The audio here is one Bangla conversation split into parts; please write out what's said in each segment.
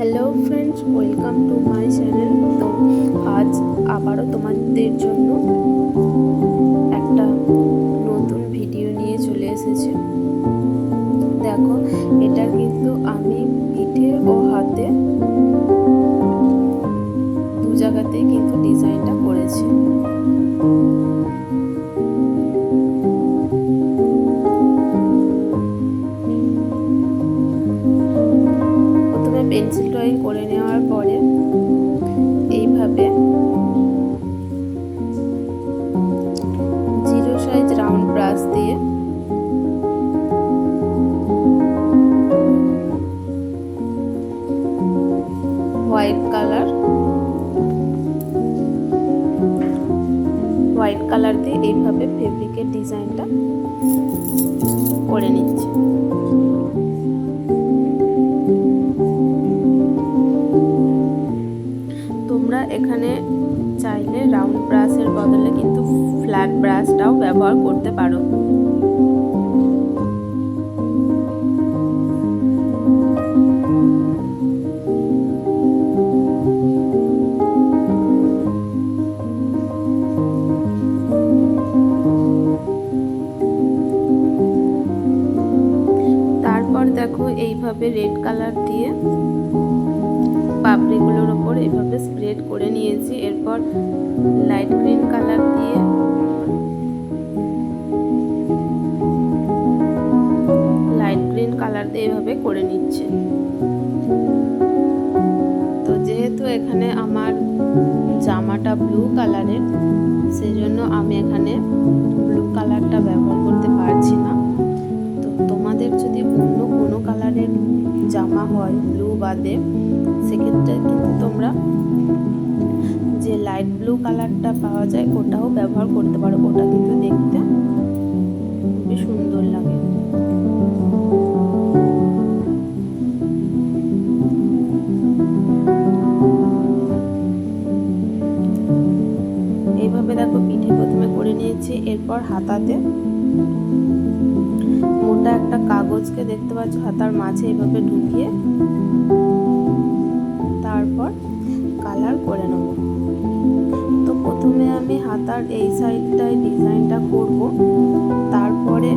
Hello friends, welcome to my channel. তো আজ আবারও তোমাদের জন্য একটা নতুন ভিডিও নিয়ে চলে এসেছি। দেখো, এটা কিন্তু আমি পিঠে ও হাতে দু জায়গাতেই কিন্তু ডিজাইনটা করেছি। প্রথমে পেন্সিল ড্রয়িং করে নেওয়ার পরে এইভাবে 0 সাইজ রাউন্ড ব্রাশ দিয়ে হোয়াইট কালার দিয়ে এইভাবে ফেব্রিকের ডিজাইনটা করে নিচ্ছি। তোমরা এখানে চাইলে রাউন্ড ব্রাশের বদলে কিন্তু ফ্ল্যাট ব্রাশটাও ব্যবহার করতে পারো। তারপর দেখো, এইভাবে রেড কালার দিয়ে পাপড়িগুলোর ওপর এইভাবে স্প্রেড করে নিয়েছি। এরপর লাইট গ্রিন কালার দিয়ে এইভাবে করে নিচ্ছে। তো যেহেতু এখানে আমার জামাটা ব্লু কালারের, সেজন্য আমি এখানে ব্লু কালারটা ব্যবহার করতে পারছি না। তো তোমাদের যদি অন্য কোনো কালারের জামা হয় ব্লু বাদে, সেক্ষেত্রে কিন্তু তোমরা যে লাইট ব্লু কালারটা পাওয়া যায় ওটাও ব্যবহার করতে পারো। ওটা কিন্তু দেখতে খুবই সুন্দর লাগে। এইভাবে দেখো, পিঠে প্রথমে করে নিয়েছি। এরপর হাতাতে মোটা একটা কাগজকে দেখতে পাচ্ছ হাতার মাঝে এইভাবে ঢুকিয়ে তারপর কালার করে নেব। তো প্রথমে আমি হাতার এই সাইডটায় ডিজাইনটা করব, তারপরে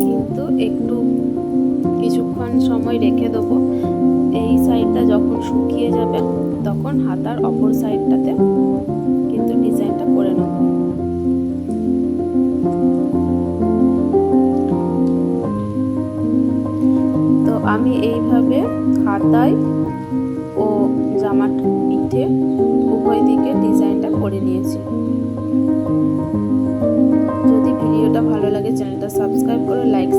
কিন্তু একটু কিছুক্ষণ সময় রেখে দেবো। এই সাইডটা যখন শুকিয়ে যাবে তখন হাতার অপর সাইডটাতে কিন্তু ডিজাইনটা করে নেব। তো আমি এইভাবে হাতায় ও জামার পিঠে উভয় দিকে ডিজাইনটা করে নিয়েছি। যদি ভিডিওটা ভালো লাগে চ্যানেলটা সাবস্ক্রাইব করো, লাইক